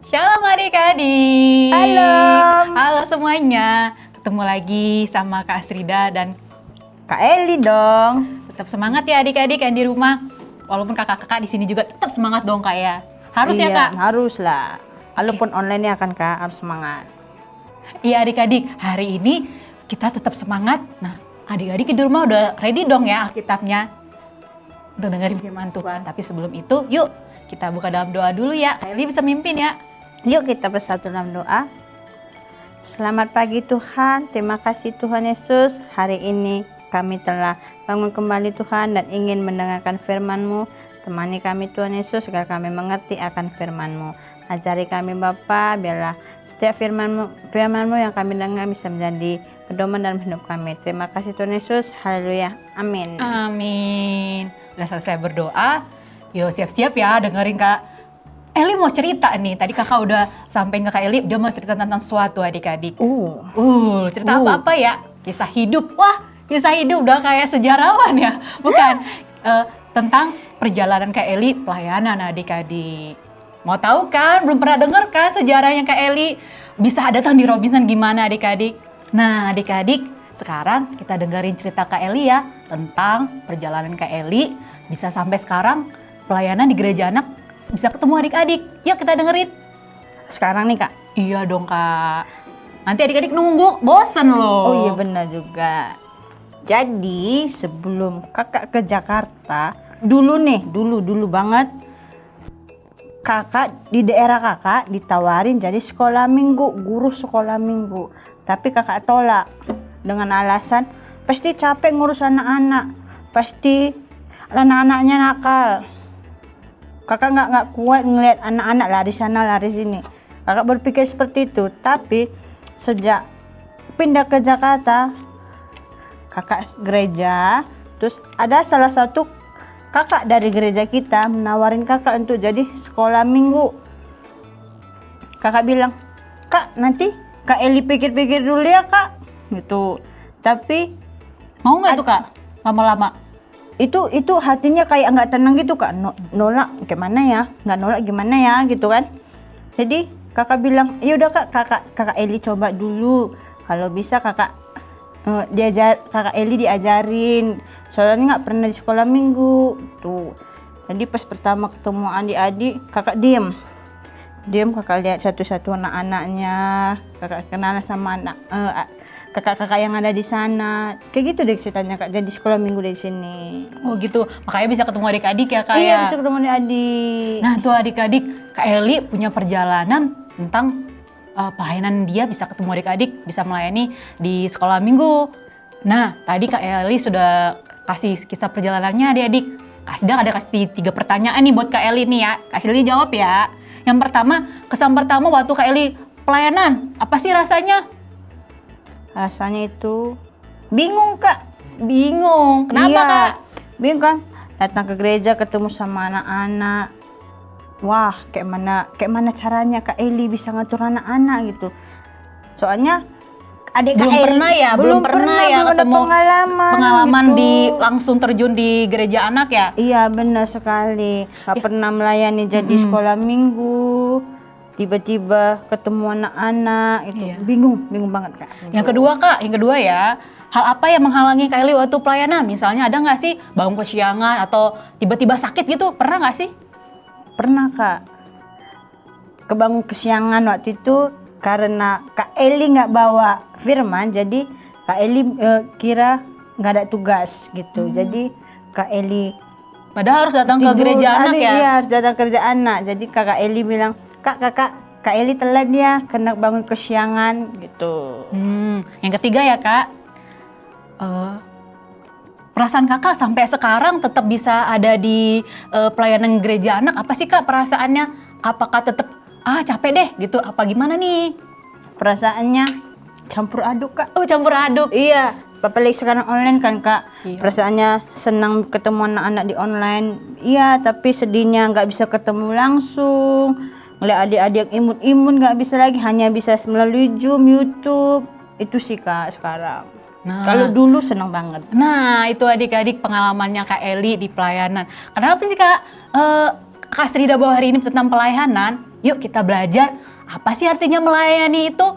Shalom adik-adik. Halo. Halo semuanya. Ketemu lagi sama Kak Asrida dan Kak Eli dong. tetap semangat ya adik-adik yang di rumah. Walaupun kakak-kakak di sini juga tetap semangat dong Kak ya. Harus ya Kak? Harus lah. Walaupun online ya kan Kak, harus semangat. Iya adik-adik, hari ini kita tetap semangat. Nah, adik-adik di rumah udah ready dong ya Alkitabnya untuk dengerin firman Tuhan. Tapi sebelum itu, yuk kita buka dalam doa dulu ya. Kak Eli bisa mimpin ya. Yuk kita bersatu dalam doa. Selamat pagi Tuhan, terima kasih Tuhan Yesus. Hari ini kami telah bangun kembali Tuhan dan ingin mendengarkan firman-Mu. Temani kami Tuhan Yesus agar kami mengerti akan firman-Mu. Ajari kami Bapa, biarlah setiap firman-Mu yang kami dengar bisa menjadi pedoman dalam hidup kami. Terima kasih Tuhan Yesus, haleluya, amin. Amin. Udah selesai berdoa, yuk siap-siap ya dengerin Kak Eli mau cerita nih. Tadi kakak udah sampein ke Kak Eli, dia mau cerita tentang sesuatu adik-adik. Cerita apa-apa ya? Kisah hidup. Wah, kisah hidup udah kayak sejarawan ya. Bukan, tentang perjalanan Kak Eli pelayanan adik-adik. Mau tahu kan? Belum pernah denger kan sejarahnya Kak Eli? Bisa datang di Robinson gimana adik-adik? Nah adik-adik, sekarang kita dengerin cerita Kak Eli ya. Tentang perjalanan Kak Eli bisa sampai sekarang pelayanan di gereja anak. Bisa ketemu adik-adik. Yuk kita dengerin. Sekarang nih Kak. Iya dong Kak. Nanti adik-adik nunggu, bosen loh. Oh iya benar juga. Jadi sebelum kakak ke Jakarta, dulu banget, kakak di daerah kakak ditawarin jadi sekolah minggu, guru sekolah minggu. Tapi kakak tolak dengan alasan pasti capek ngurus anak-anak, pasti anak-anaknya nakal. Kakak nggak kuat ngeliat anak-anak lari sana lari sini. Kakak berpikir seperti itu. Tapi sejak pindah ke Jakarta, kakak gereja, terus ada salah satu kakak dari gereja kita menawarin kakak untuk jadi sekolah minggu. Kakak bilang, Kak nanti Kak Eli pikir-pikir dulu ya Kak, gitu. Tapi mau nggak tuh Kak? Lama-lama? itu hatinya kayak nggak tenang gitu Kak, nolak gimana ya, nggak nolak gimana ya gitu kan. Jadi kakak bilang ya udah kakak Eli coba dulu, kalau bisa kakak Eli diajarin, soalnya nggak pernah di sekolah minggu tuh. Jadi pas pertama ketemu adik-adik kakak diem kakak lihat satu-satu anak-anaknya, kakak kenalan sama kakak-kakak yang ada di sana. Kayak gitu deh ceritanya Kak, jadi sekolah minggu dari sini. Oh gitu, makanya bisa ketemu adik-adik ya Kak Iya ya? bisa ketemu adik-adik. Nah tuh adik-adik, Kak Eli punya perjalanan tentang pelayanan dia bisa ketemu adik-adik, bisa melayani di sekolah minggu. Nah tadi Kak Eli sudah kasih kisah perjalanannya adik-adik. Sedang ada kasih 3 pertanyaan nih buat Kak Eli nih ya. Kak Eli jawab ya. Yang pertama, kesan pertama waktu Kak Eli pelayanan, apa sih rasanya? Rasanya itu bingung Kak. Bingung, kenapa Iya, Kak? bingung kan, datang ke gereja ketemu sama anak-anak. Wah, kayak mana caranya Kak Eli bisa ngatur anak-anak gitu. Soalnya adik Belum Kak Eli pernah ya, belum pernah ya belum ada ketemu pengalaman gitu. di langsung terjun di gereja anak ya? Iya benar sekali. Gak pernah melayani jadi sekolah minggu. Tiba-tiba ketemu anak-anak itu. Iya. Bingung banget Kak. Yang kedua ya, hal apa yang menghalangi Kak Eli waktu pelayanan? Misalnya ada nggak sih bangun kesiangan atau tiba-tiba sakit gitu? Pernah nggak sih? Pernah Kak. Kebangun kesiangan waktu itu karena Kak Eli nggak bawa firman, jadi Kak Eli kira nggak ada tugas gitu. Jadi Kak Eli Padahal harus datang ke gereja anak ya? Iya harus datang ke gereja anak. Jadi Kak Eli bilang, Kak Eli telat ya kena bangun kesiangan gitu. Yang ketiga ya Kak, perasaan Kakak sampai sekarang tetap bisa ada di pelayanan gereja anak, apa sih Kak perasaannya? Apakah tetap capek deh gitu? Apa gimana nih? Perasaannya campur aduk Kak. Oh campur aduk. Iya, apalagi sekarang online kan Kak. Iya. Perasaannya senang ketemu anak-anak di online. Iya, tapi sedihnya nggak bisa ketemu langsung. Ngeliat adik-adik yang imun-imun nggak bisa lagi, hanya bisa melalui Zoom, YouTube. Itu sih Kak sekarang. Nah. Kalau dulu senang banget. Nah itu adik-adik pengalamannya Kak Eli di pelayanan. Kenapa sih Kak Kak Srida bahwa hari ini tentang pelayanan. Yuk kita belajar apa sih artinya melayani itu.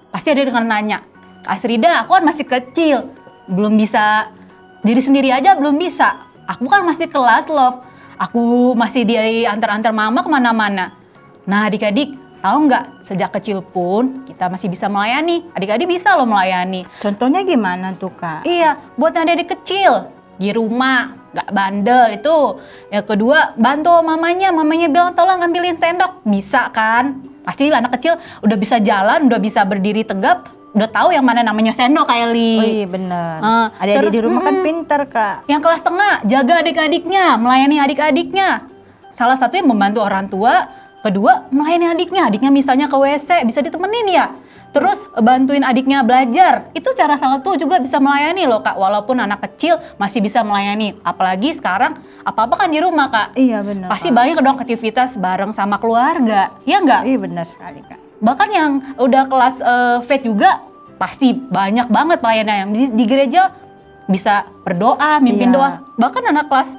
Pasti ada dengan nanya, Kak Srida aku kan masih kecil, belum bisa diri sendiri aja belum bisa. Aku kan masih kelas love, aku masih diantar-antar mama kemana-mana. Nah adik-adik tahu nggak, sejak kecil pun kita masih bisa melayani. Adik-adik bisa loh melayani. Contohnya gimana tuh Kak? Iya, buat adik-adik kecil di rumah nggak bandel itu. Yang kedua, bantu mamanya bilang tolong ngambilin sendok, bisa kan? Pasti anak kecil udah bisa jalan, udah bisa berdiri tegap, udah tahu yang mana namanya sendok, Kak Eli. Oh iya bener. Adik-adik di rumah kan pintar Kak. Yang kelas tengah, jaga adik-adiknya, melayani adik-adiknya. Salah satunya membantu orang tua, kedua melayani adiknya misalnya ke WC bisa ditemenin ya. Terus bantuin adiknya belajar, itu cara salah satu juga bisa melayani loh Kak. Walaupun anak kecil masih bisa melayani, apalagi sekarang apa-apa kan di rumah Kak. Iya benar. Pasti Kak. banyak dong aktivitas bareng sama keluarga, ya nggak? Iya benar sekali Kak. Bahkan yang udah kelas faith juga pasti banyak banget pelayanan yang di gereja bisa berdoa, mimpin Iya. doa. Bahkan anak kelas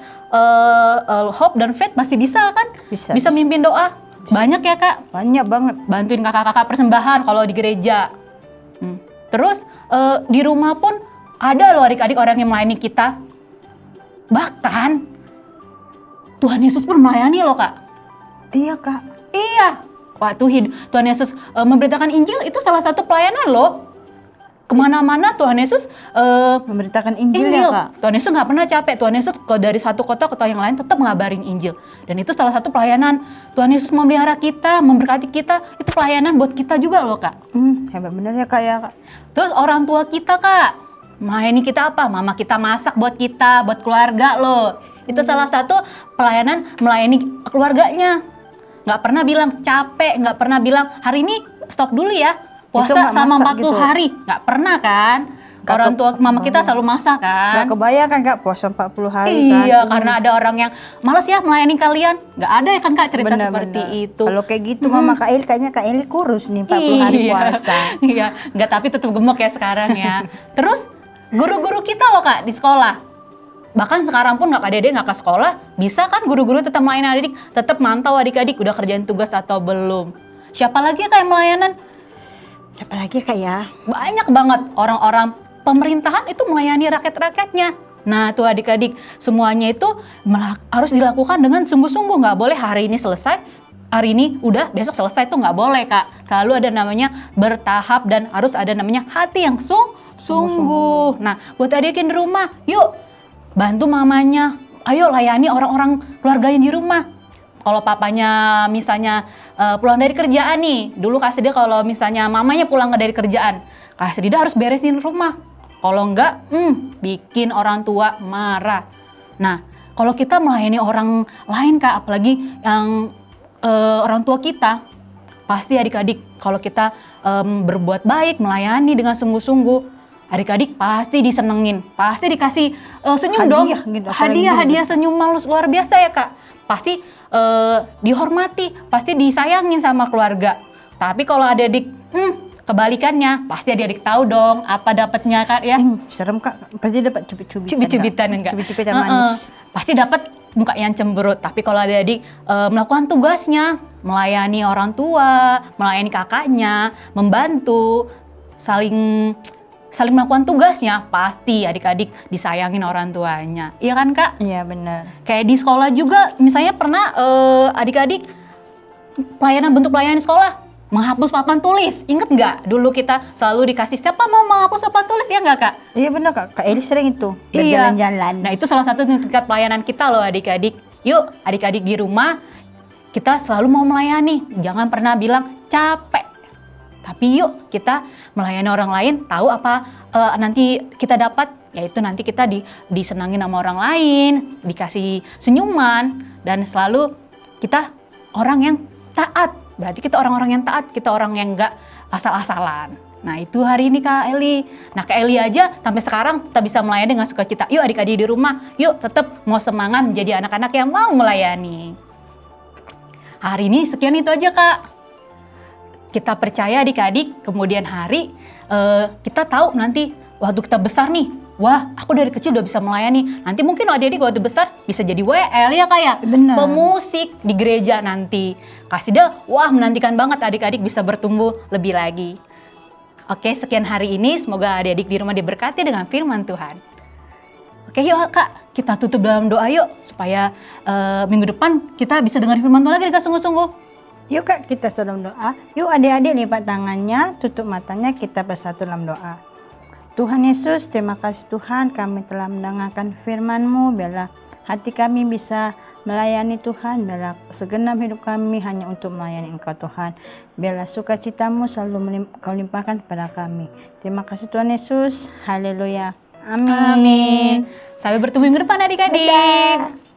hope dan faith masih bisa kan? Bisa. Mimpin doa. Banyak ya Kak. Banyak banget. Bantuin kakak-kakak persembahan kalau di gereja. Terus di rumah pun ada loh adik-adik orang yang melayani kita. Bahkan Tuhan Yesus pun melayani loh Kak. Iya Kak. Iya. Waktu Tuhan Yesus memberitakan Injil itu salah satu pelayanan loh. Kemana-mana Tuhan Yesus Memberitakan Injil ya Kak. Tuhan Yesus nggak pernah capek. Tuhan Yesus dari satu kota ke kota yang lain tetap ngabarin Injil. Dan itu salah satu pelayanan. Tuhan Yesus memelihara kita, memberkati kita. Itu pelayanan buat kita juga loh Kak. Hebat bener ya Kak ya Kak. Terus orang tua kita Kak, melayani kita apa? Mama kita masak buat kita, buat keluarga loh. Itu salah satu pelayanan melayani keluarganya. Nggak pernah bilang capek, nggak pernah bilang hari ini stop dulu ya. Puasa sama 40 gitu. hari, nggak pernah kan? Orang tua mama kita selalu masak kan? Gak kebayang kan Kak puasa 40 hari kan? Iya, karena ada orang yang malas ya melayani kalian. Nggak ada ya kan Kak cerita Bener, seperti bener. itu. Kalau kayak gitu Mama Kak Eli kayaknya Kak Eli kurus nih 40 hari puasa. Iya, nggak tapi tetap gemuk ya sekarang ya. Terus guru-guru kita loh Kak di sekolah. Bahkan sekarang pun nggak Dede nggak ke sekolah, bisa kan guru-guru tetap melayani adik, tetap mantau adik-adik udah kerjain tugas atau belum. Siapa lagi ya Kak yang melayanan? Siapa lagi Kak ya? Banyak banget orang-orang pemerintahan itu melayani rakyat-rakyatnya. Nah tuh adik-adik, semuanya itu harus dilakukan dengan sungguh-sungguh. Nggak boleh hari ini selesai, hari ini udah, besok selesai, itu nggak boleh Kak. Selalu ada namanya bertahap dan harus ada namanya hati yang sungguh-sungguh. Nah buat adik yang di rumah, yuk bantu mamanya, ayo layani orang-orang keluarganya di rumah. Kalau papanya misalnya pulang dari kerjaan nih, dulu Kak Srida kalau misalnya mamanya pulang dari kerjaan, Kak Srida harus beresin rumah. Kalau enggak, bikin orang tua marah. Nah, kalau kita melayani orang lain Kak, apalagi yang orang tua kita, pasti adik-adik kalau kita berbuat baik, melayani dengan sungguh-sungguh, adik-adik pasti disenengin, pasti dikasih senyum Hadiah, dong, gitu, hadiah senyuman luar biasa ya Kak. Pasti dihormati, pasti disayangin sama keluarga. Tapi kalau adik-adik kebalikannya, pasti adik-adik tahu dong apa dapatnya Kak ya. Serem Kak, pasti dapat cubit-cubitan. Cubit-cubitan enggak? Cubit-cubitan manis. Pasti dapat muka yang cemberut. Tapi kalau adik-adik melakukan tugasnya, melayani orang tua, melayani kakaknya, membantu, saling melakukan tugasnya, pasti adik-adik disayangin orang tuanya. Iya kan Kak? Iya benar. Kayak di sekolah juga, misalnya pernah adik-adik bentuk pelayanan di sekolah, menghapus papan tulis. Ingat nggak? Dulu kita selalu dikasih siapa mau menghapus papan tulis, ya nggak Kak? Iya benar Kak, Kak Eli sering itu Iya. berjalan-jalan. Nah itu salah satu tingkat pelayanan kita loh adik-adik. Yuk adik-adik di rumah, kita selalu mau melayani. Jangan pernah bilang capek. Tapi yuk kita melayani orang lain, tahu apa nanti kita dapat, yaitu nanti kita disenangin sama orang lain, dikasih senyuman, dan selalu kita orang yang taat. Berarti kita orang-orang yang taat, kita orang yang nggak asal-asalan. Nah itu hari ini Kak Eli. Nah Kak Eli aja sampai sekarang kita bisa melayani dengan sukacita. Yuk adik-adik di rumah, yuk tetap mau semangat menjadi anak-anak yang mau melayani. Hari ini sekian itu aja Kak. Kita percaya adik-adik kemudian hari kita tahu nanti waktu kita besar nih, wah aku dari kecil udah bisa melayani. Nanti mungkin adik-adik waktu besar bisa jadi WL ya Kak ya? Benar. Pemusik di gereja nanti. Kasida, wah menantikan banget adik-adik bisa bertumbuh lebih lagi. Oke, sekian hari ini. Semoga adik-adik di rumah diberkati dengan firman Tuhan. Oke yuk Kak, kita tutup dalam doa yuk. Supaya minggu depan kita bisa dengar firman Tuhan lagi Kak, sungguh-sungguh. Yuk Kak, kita dalam doa. Yuk adik-adik lipat tangannya, tutup matanya, kita bersatu dalam doa. Tuhan Yesus, terima kasih Tuhan kami telah mendengarkan firman-Mu. Biarlah hati kami bisa melayani Tuhan. Biarlah segenap hidup kami hanya untuk melayani Engkau Tuhan. Biarlah sukacita-Mu selalu Kau limpahkan kepada kami. Terima kasih Tuhan Yesus. Haleluya. Amin. Amin. Sampai bertemu minggu depan adik-adik. Dadah.